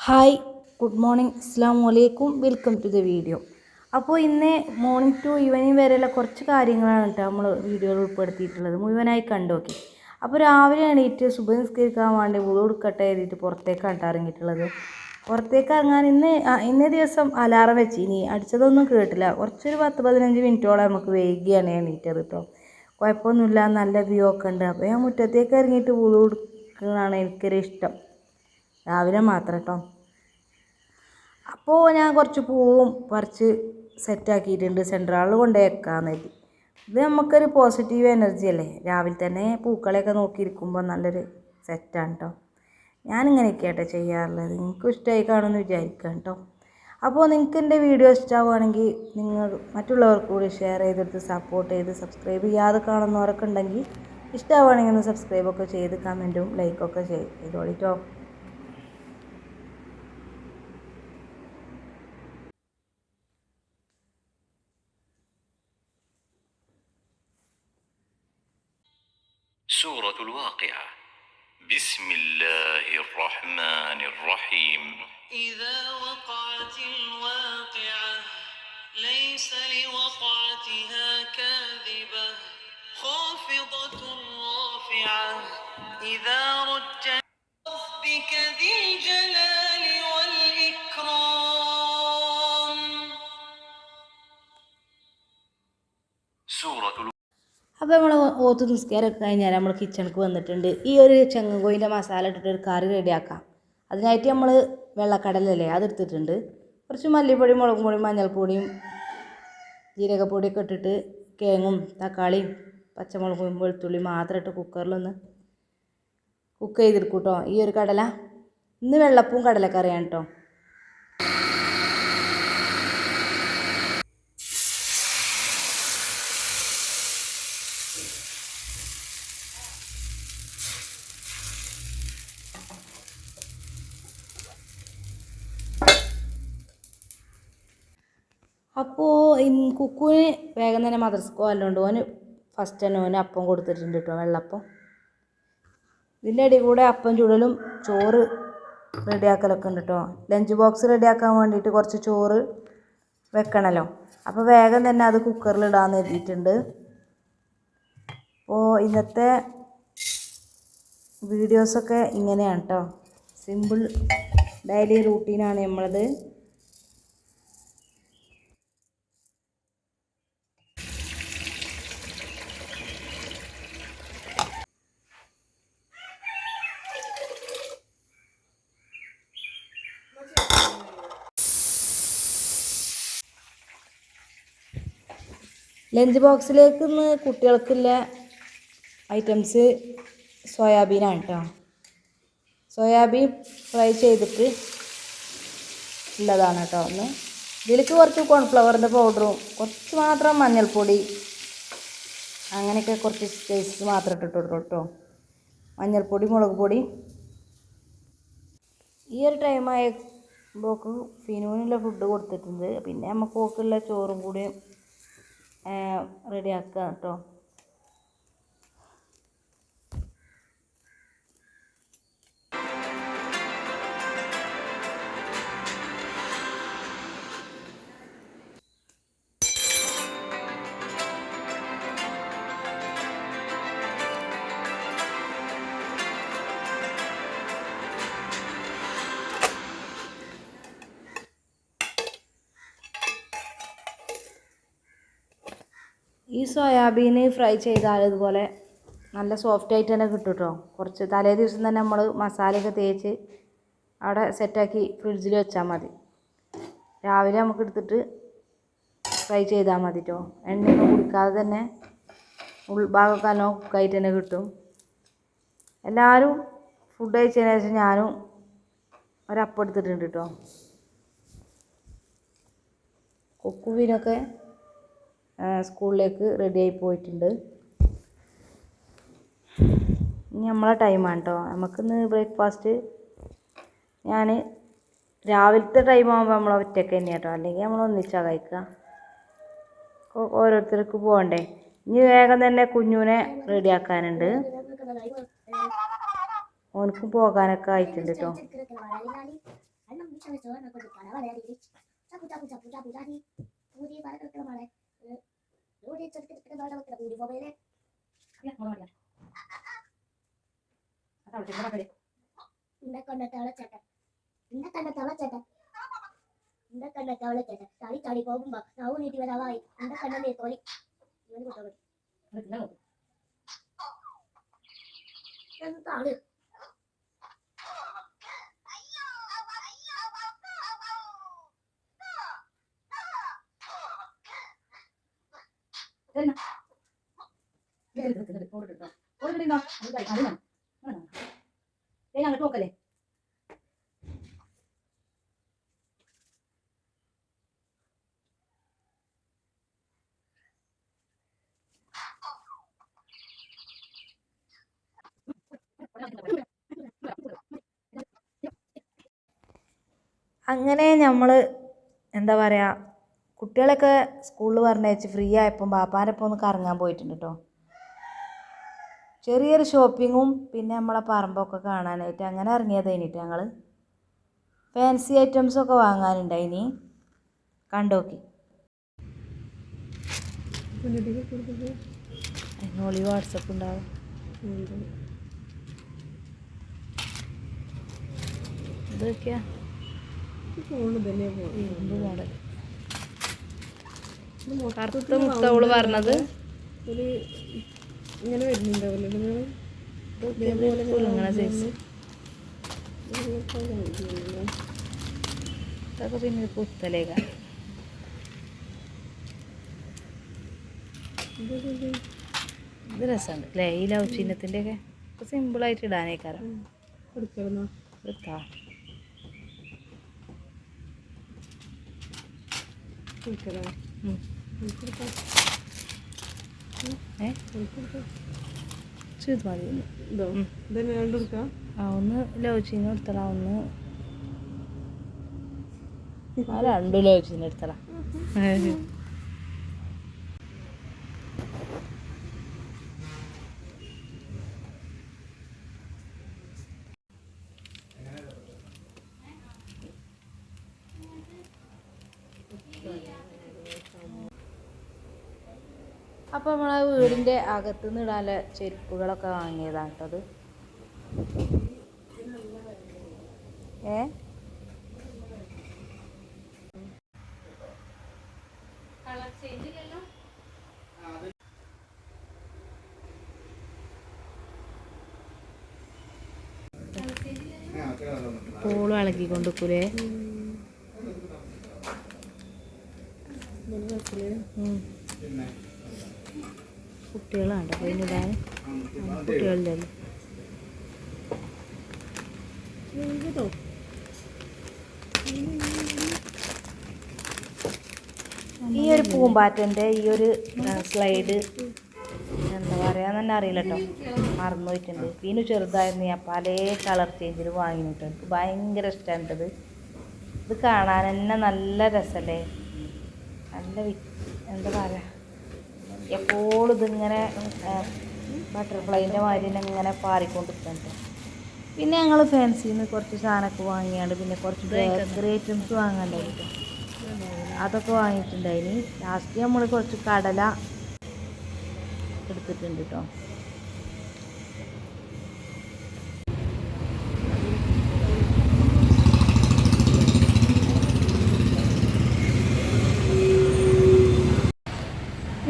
Hi, good morning, അസ്സലാമു അലൈക്കും. Welcome to the video. അപ്പോൾ ഇന്ന് മോർണിംഗ് ടു ഈവനിങ് വരെയുള്ള കുറച്ച് കാര്യങ്ങളാണ് കേട്ടോ നമ്മൾ വീഡിയോയിൽ ഉൾപ്പെടുത്തിയിട്ടുള്ളത്. മുഴുവനായി കണ്ടോക്കി. അപ്പോൾ രാവിലെ എണീറ്റ് സുബഹി നിസ്കരിക്കാൻ വേണ്ടി വുളു എടുക്കട്ടെ എഴുതിയിട്ട് പുറത്തേക്കാണ് ഇറങ്ങിയിട്ടുള്ളത്. പുറത്തേക്ക് ഇറങ്ങാൻ ഇന്നേ ദിവസം അലാറം വെച്ച് ഇനി അടിച്ചതൊന്നും കേട്ടില്ല. കുറച്ചൊരു 10-15 മിനിറ്റോളം നമുക്ക് വൈകിയാണ് എണീറ്റത് കേട്ടോ. കുഴപ്പമൊന്നുമില്ല, നല്ല വ്യൂ ഒക്കെ ഉണ്ട്. അപ്പോൾ ഞാൻ മുറ്റത്തേക്ക് ഇറങ്ങിയിട്ട് വുളു എടുക്കുന്നതാണ് എനിക്കൊരു ഇഷ്ടം, രാവിലെ മാത്രം കേട്ടോ. അപ്പോൾ ഞാൻ കുറച്ച് പൂവും പറിച്ച് സെറ്റാക്കിയിട്ടുണ്ട്, സെൻട്രലിൽ കൊണ്ടുപോയി വെക്കാമെന്ന് കരുതി. ഇത് നമുക്കൊരു പോസിറ്റീവ് എനർജി അല്ലേ, രാവിലെ തന്നെ പൂക്കളെയൊക്കെ നോക്കിയിരിക്കുമ്പോൾ നല്ലൊരു സെറ്റാണ് കേട്ടോ. ഞാനിങ്ങനെയൊക്കെ ആട്ടെ ചെയ്യാറുള്ളത്. നിങ്ങൾക്കും ഇഷ്ടമായി കാണുമെന്ന് വിചാരിക്കാം കേട്ടോ. അപ്പോൾ നിങ്ങൾക്ക് എൻ്റെ വീഡിയോ ഇഷ്ടമാവുകയാണെങ്കിൽ നിങ്ങൾ മറ്റുള്ളവർക്ക് കൂടി ഷെയർ ചെയ്തെടുത്ത് സപ്പോർട്ട് ചെയ്ത് സബ്സ്ക്രൈബ് ചെയ്യാതെ കാണുന്നവരൊക്കെ ഉണ്ടെങ്കിൽ ഇഷ്ടമാവുകയാണെങ്കിൽ ഒന്ന് സബ്സ്ക്രൈബൊക്കെ ചെയ്ത് കമൻറ്റും ലൈക്കൊക്കെ ചെയ്തോളിട്ടോ. سورة الواقعة. بسم الله الرحمن الرحيم. إذا وقعت الواقعة ليس لوقعتها كاذبة خافضة رافعة إذا رجت ربك ذي الجلال والإكرام. سورة അപ്പോൾ നമ്മൾ ഓത്ത് നിസ്കാരമൊക്കെ കഴിഞ്ഞാൽ നമ്മൾ കിച്ചണിക്ക് വന്നിട്ടുണ്ട്. ഈ ഒരു ചെങ്ങങ്കോയിൻ്റെ മസാല ഇട്ടിട്ട് ഒരു കറി റെഡിയാക്കാം. അതിനായിട്ട് നമ്മൾ വെള്ളക്കടലല്ലേ അതെടുത്തിട്ടുണ്ട്. കുറച്ച് മല്ലിപ്പൊടി, മുളക് പൊടി, മഞ്ഞൾപ്പൊടിയും ജീരകപ്പൊടിയൊക്കെ ഇട്ടിട്ട് കിഴങ്ങും തക്കാളിയും പച്ചമുളകും വെളുത്തുള്ളിയും മാത്രം ഇട്ട് കുക്കറിലൊന്ന് കുക്ക് ചെയ്തെടുക്കും കേട്ടോ. ഈ ഒരു കടല ഇന്ന് വെള്ളപ്പവും കടലക്കറിയാണ് കേട്ടോ. അപ്പോൾ കുക്കുവിന് വേഗം തന്നെ മദ്രസക്ക് പോകാനുണ്ട്. ഓന് ഫസ്റ്റ് തന്നെ ഓന് അപ്പം കൊടുത്തിട്ടുണ്ട് കേട്ടോ, വെള്ളപ്പം. ഇതിൻ്റെ ഇടയിൽ കൂടെ അപ്പം ചുടലും ചോറ് റെഡിയാക്കലൊക്കെ ഉണ്ട് കേട്ടോ. ലഞ്ച് ബോക്സ് റെഡിയാക്കാൻ വേണ്ടിയിട്ട് കുറച്ച് ചോറ് വെക്കണമല്ലോ. അപ്പോൾ വേഗം തന്നെ അത് കുക്കറിലിടാമെന്ന് എഴുതിയിട്ടുണ്ട്. അപ്പോൾ ഇന്നത്തെ വീഡിയോസൊക്കെ ഇങ്ങനെയാണ് കേട്ടോ. സിമ്പിൾ ഡെയിലി റൂട്ടീനാണ് നമ്മളത്. ലഞ്ച് ബോക്സിലേക്ക് ഇന്ന് കുട്ടികൾക്കുള്ള ഐറ്റംസ് സോയാബീനാണ് കേട്ടോ. സോയാബീൻ ഫ്രൈ ചെയ്തിട്ട് ഉള്ളതാണ് കേട്ടോ. ഒന്ന് ഇതിലേക്ക് കുറച്ച് കോൺഫ്ലവറിൻ്റെ പൗഡറും കുറച്ച് മാത്രം മഞ്ഞൾപ്പൊടി, അങ്ങനെയൊക്കെ കുറച്ച് സ്പൈസസ് മാത്രം ഇട്ടിട്ടുള്ളൂ കേട്ടോ. മഞ്ഞൾപ്പൊടി, മുളക് പൊടി. ഈ ഒരു ടൈമായപ്പോക്ക് ഫിനുവിനുള്ള ഫുഡ് കൊടുത്തിട്ടുണ്ട്. പിന്നെ നമുക്ക് ഓക്കുള്ള ചോറും കൂടി റെഡിയാക്കുക കേട്ടോ. ഈ സോയാബീൻ ഫ്രൈ ചെയ്താൽ ഇതുപോലെ നല്ല സോഫ്റ്റ് ആയിട്ട് തന്നെ കിട്ടും കേട്ടോ. കുറച്ച് തലേ ദിവസം തന്നെ നമ്മൾ മസാലയൊക്കെ തേച്ച് അവിടെ സെറ്റാക്കി ഫ്രിഡ്ജിൽ വെച്ചാൽ മതി. രാവിലെ നമുക്ക് എടുത്തിട്ട് ഫ്രൈ ചെയ്താൽ മതി കേട്ടോ. എണ്ണയൊന്നും കുടിക്കാതെ തന്നെ ഉൾഭാഗമൊക്കെ നല്ലോ കുക്കായിട്ട് തന്നെ കിട്ടും. എല്ലാവരും ഫുഡ് കഴിച്ചതിന് ശേഷം ഞാനും ഒരപ്പം എടുത്തിട്ടുണ്ട് കേട്ടോ. കൊക്കുവിനൊക്കെ സ്കൂളിലേക്ക് റെഡിയായി പോയിട്ടുണ്ട്. ഇനി നമ്മളെ ടൈമാണ് കേട്ടോ. നമുക്കിന്ന് ബ്രേക്ക്ഫാസ്റ്റ് ഞാൻ രാവിലത്തെ ടൈമാകുമ്പോൾ നമ്മൾ ഒറ്റയ്ക്ക് തന്നെയാണ് കേട്ടോ, അല്ലെങ്കിൽ നമ്മൾ ഒന്നിച്ചാണ് കഴിക്കുക. ഓരോരുത്തർക്ക് പോകണ്ടേ. ഇനി വേഗം തന്നെ കുഞ്ഞുവിനെ റെഡിയാക്കാനുണ്ട്. ഓനക്ക് പോകാനൊക്കെ ആയിട്ടുണ്ട് കേട്ടോ. അങ്ങോട്ട് നോക്കല്ലേ അങ്ങനെ നമ്മൾ എന്താ പറയുക കുട്ടികളൊക്കെ സ്കൂളിൽ പറഞ്ഞയച്ച് ഫ്രീ ആയപ്പം ബാപ്പാൻ്റെ ഒപ്പം ഒന്ന് കറങ്ങാൻ പോയിട്ടുണ്ട് കേട്ടോ. ചെറിയൊരു ഷോപ്പിങ്ങും പിന്നെ നമ്മളെ പറമ്പൊക്കെ കാണാനായിട്ട് അങ്ങനെ ഇറങ്ങിയത് കഴിഞ്ഞിട്ട് ഞങ്ങൾ ഫാൻസി ഐറ്റംസൊക്കെ വാങ്ങാനുണ്ടായിനി. കണ്ടോക്കി അതിനോളി വാട്സപ്പ് ഉണ്ടാവും. ഇതൊക്കെയാ ഇരുമ്പ് മോഡൽ കറുത്ത മുത്തവള് പറഞ്ഞത് ഇങ്ങനെ വരുന്നുണ്ടാവില്ല ഇങ്ങനെ സൈസ് ഇതൊക്കെ പിന്നെ കുത്തലേക്ക ഇത് രസമുണ്ട് അല്ലേ ഈ ലവ് ചിഹ്നത്തിൻ്റെ ഒക്കെ സിമ്പിളായിട്ട് ഇടാനേക്കാരം എടുത്താ ഇത് മതി. ആ ഒന്ന് ലവ് ചിഹ്നം എടുത്തടാ, ഒന്ന് ആ രണ്ടും ലവ് ചിഹ്നം എടുത്തടാ. അപ്പോൾ നമ്മളെ വീടിൻ്റെ അകത്തുനിന്ന് ഇടാനുള്ള ചെരുപ്പുകളൊക്കെ വാങ്ങിയതാണ് കേട്ടത്. പോളും ഇളകിക്കൊണ്ടിരിക്കൂലേ. കുട്ടികളാണ് അതിനിടാൻ, കുട്ടികളിലല്ലോ. ഈ ഒരു പൂമ്പാറ്റൻ്റെ ഈ ഒരു സ്ലൈഡ് എന്താ പറയാന്ന് തന്നെ അറിയില്ല കേട്ടോ, മറന്നു പോയിട്ടുണ്ട്. പിന്നെ ചെറുതായിരുന്നു, ഞാൻ പല കളർ ചേഞ്ചിൽ വാങ്ങിയിട്ട് എനിക്ക് ഭയങ്കര ഇഷ്ടമായിട്ടത്. ഇത് കാണാൻ തന്നെ നല്ല രസമല്ലേ, നല്ല എന്താ പറയുക, എപ്പോഴും ഇതിങ്ങനെ ബട്ടർഫ്ലൈൻ്റെ മാതിരി തന്നെ ഇങ്ങനെ പാറിക്കൊണ്ടിരിക്കുന്നുണ്ട്. പിന്നെ ഞങ്ങൾ ഫാൻസിയിൽ നിന്ന് കുറച്ച് സാധനമൊക്കെ വാങ്ങിയാണ്ട് പിന്നെ കുറച്ച് ബേക്കറി ഐറ്റംസ് വാങ്ങാണ്ടായിട്ട് അതൊക്കെ വാങ്ങിയിട്ടുണ്ടായിന്. ലാസ്റ്റ് നമ്മൾ കുറച്ച് കടല എടുത്തിട്ടുണ്ട് കേട്ടോ.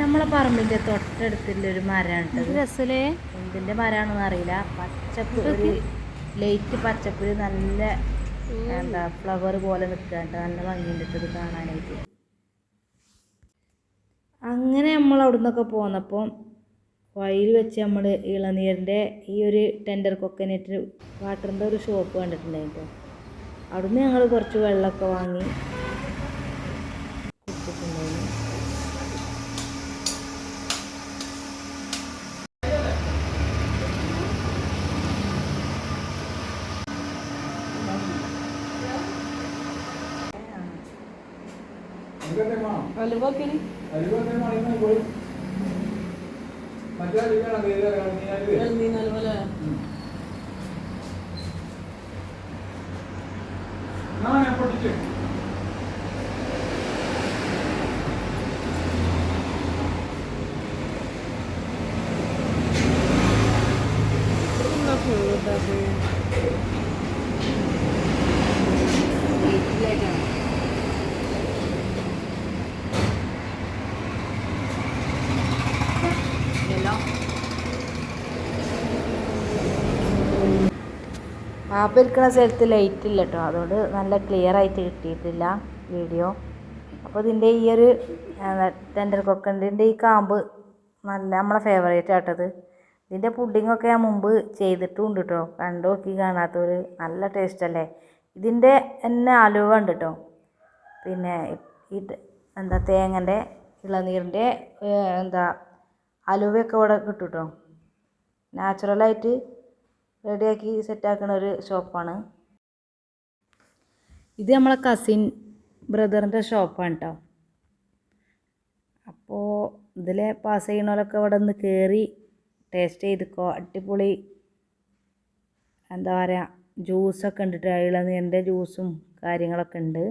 നമ്മളെ പറമ്പിൻ്റെ തൊട്ടടുത്തുള്ളൊരു മരമാണ് കേട്ടത്. രസമല്ലേ, എന്തിൻ്റെ മരമാണെന്ന് അറിയില്ല. പച്ചപ്പ്, ഒരു ലൈറ്റ് പച്ചപ്പിൽ നല്ല എന്താ ഫ്ലവർ പോലെ നിൽക്കാണ്ട് നല്ല ഭംഗിയുണ്ട് ഇത് കാണാനായിട്ട്. അങ്ങനെ നമ്മൾ അവിടെ നിന്നൊക്കെ പോന്നപ്പോൾ വഴിയിൽ വെച്ച് നമ്മൾ ഇളനീരിൻ്റെ ഈ ഒരു ടെൻഡർ കൊക്കനറ്റ് വാട്ടറിൻ്റെ ഒരു ഷോപ്പ് കണ്ടിട്ടുണ്ടായിരുന്നു. അവിടുന്ന് ഞങ്ങൾ കുറച്ച് വെള്ളമൊക്കെ വാങ്ങി കുടിച്ചിട്ടുണ്ടായിരുന്നു. പാപ്പ ഇരിക്കുന്ന സ്ഥലത്ത് ലൈറ്റ് ഇല്ല കേട്ടോ, അതുകൊണ്ട് നല്ല ക്ലിയർ ആയിട്ട് കിട്ടിയിട്ടില്ല വീഡിയോ. അപ്പോൾ ഇതിൻ്റെ ഈ ഒരു ടെൻഡർ കൊക്കൻ്റെ ഈ കാമ്പ് നല്ല നമ്മളെ ഫേവറേറ്റ് ആട്ടത്. ഇതിൻ്റെ പുഡിങ്ങൊക്കെ ഞാൻ മുമ്പ് ചെയ്തിട്ടുമുണ്ട് കേട്ടോ, കണ്ടു നോക്കി കാണാത്തവർ. നല്ല ടേസ്റ്റ് അല്ലേ. ഇതിൻ്റെ തന്നെ അലുവ ഉണ്ട് കേട്ടോ, പിന്നെ ഈ എന്താ തേങ്ങൻ്റെ ഇളനീരിൻ്റെ എന്താ അലുവയൊക്കെ ഇവിടെ കിട്ടും കേട്ടോ. നാച്ചുറലായിട്ട് റെഡിയാക്കി സെറ്റാക്കുന്ന ഒരു ഷോപ്പാണ് ഇത്. നമ്മളെ കസിൻ ബ്രദറിൻ്റെ ഷോപ്പാണ് കേട്ടോ. അപ്പോൾ ഇതിൽ പാസ് ചെയ്യണവരൊക്കെ ഇവിടെ നിന്ന് കയറി ടേസ്റ്റ് ചെയ്തിക്കോ. അടിപൊളി എന്താ പറയുക, ജ്യൂസൊക്കെ ഉണ്ട് കേട്ടോ. ഇളനീരിൻ്റെ ജ്യൂസും കാര്യങ്ങളൊക്കെ ഉണ്ട്.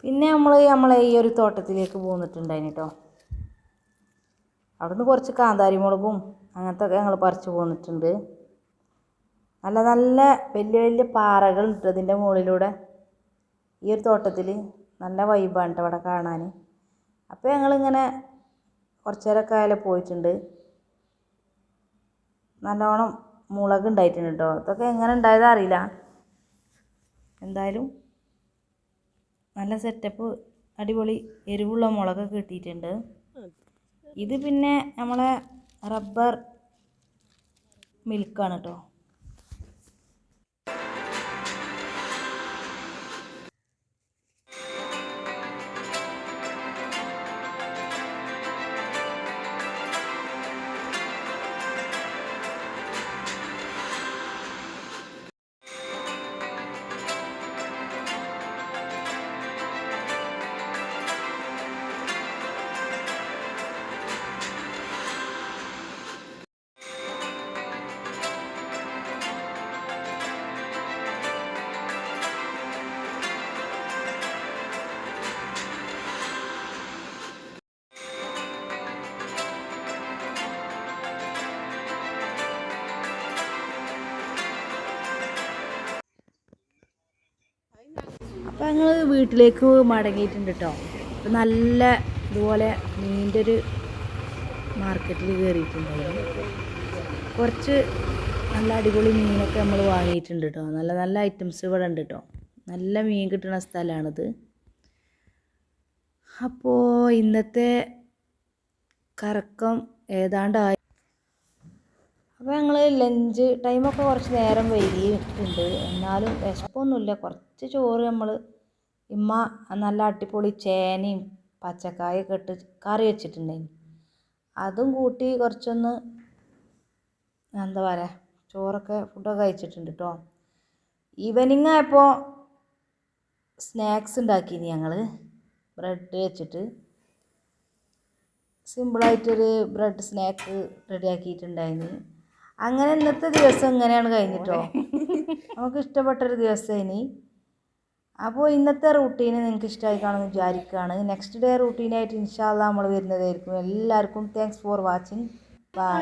പിന്നെ നമ്മളെ ഈ ഒരു തോട്ടത്തിലേക്ക് പോന്നിട്ടുണ്ടായിന് കേട്ടോ. അവിടുന്ന് കുറച്ച് കാന്താരി മുളകും അങ്ങനത്തെ ഒക്കെ ഞങ്ങൾ പറിച്ച് പോന്നിട്ടുണ്ട്. നല്ല നല്ല വലിയ വലിയ പാറകൾ ഉണ്ട് ഇതിൻ്റെ മുകളിലൂടെ. ഈ ഒരു തോട്ടത്തിൽ നല്ല വൈബാണ് കേട്ടോ അവിടെ കാണാൻ. അപ്പോൾ ഞങ്ങളിങ്ങനെ കുറച്ച് നേരമൊക്കെ ആയാലും പോയിട്ടുണ്ട്. നല്ലോണം മുളക് ഉണ്ടായിട്ടുണ്ട് കേട്ടോ. ഇതൊക്കെ എങ്ങനെ ഉണ്ടായതാ അറിയില്ല. എന്തായാലും നല്ല സെറ്റപ്പ്, അടിപൊളി എരിവുള്ള മുളകൊക്കെ കിട്ടിയിട്ടുണ്ട്. ഇത് പിന്നെ നമ്മളെ റബ്ബർ മിൽക്കാണ് കേട്ടോ. അപ്പോൾ ഞങ്ങൾ വീട്ടിലേക്ക് മടങ്ങിയിട്ടുണ്ട് കേട്ടോ. അപ്പോൾ നല്ല ഇതുപോലെ മീനിൻ്റെ ഒരു മാർക്കറ്റിൽ കയറിയിട്ടുണ്ടായിരുന്നു. കുറച്ച് നല്ല അടിപൊളി മീനൊക്കെ നമ്മൾ വാങ്ങിയിട്ടുണ്ട് കേട്ടോ. നല്ല നല്ല ഐറ്റംസ് ഇവിടെ ഉണ്ട് കേട്ടോ. നല്ല മീൻ കിട്ടുന്ന സ്ഥലമാണിത്. അപ്പോൾ ഇന്നത്തെ കറക്കം ഏതാണ്ടായി. അപ്പോൾ ഞങ്ങൾ ലഞ്ച് ടൈമൊക്കെ കുറച്ച് നേരം വൈകിയിട്ടുണ്ട്. എന്നാലും വിശപ്പൊന്നുമില്ല. കുറച്ച് ചോറ് നമ്മൾ ഇമ്മ നല്ല അടിപൊളി ചേനയും പച്ചക്കായൊക്കെ ഇട്ട് കറി വെച്ചിട്ടുണ്ടായിരുന്നു. അതും കൂട്ടി കുറച്ചൊന്ന് എന്താ പറയുക, ചോറൊക്കെ ഫുഡൊക്കെ കഴിച്ചിട്ടുണ്ട് കേട്ടോ. ഈവനിങ് ആയപ്പോൾ സ്നാക്സ് ഉണ്ടാക്കിയിന് ഞങ്ങൾ. ബ്രെഡ് വെച്ചിട്ട് സിമ്പിളായിട്ടൊരു ബ്രെഡ് സ്നാക്ക് റെഡിയാക്കിയിട്ടുണ്ടായിരുന്നു. അങ്ങനെ ഇന്നത്തെ ദിവസം ഇങ്ങനെയാണ് കഴിഞ്ഞിട്ടോ. നമുക്ക് ഇഷ്ടപ്പെട്ടൊരു ദിവസം ഇനി. അപ്പോൾ ഇന്നത്തെ റൂട്ടീന് നിങ്ങൾക്ക് ഇഷ്ടമായി കാണുമെന്ന് വിചാരിക്കുകയാണ്. നെക്സ്റ്റ് ഡേ റൂട്ടീനായിട്ട് ഇൻഷാ അല്ലാഹ് നമ്മൾ വരുന്നതായിരിക്കും. എല്ലാവർക്കും താങ്ക്സ് ഫോർ വാച്ചിങ്. ബൈ.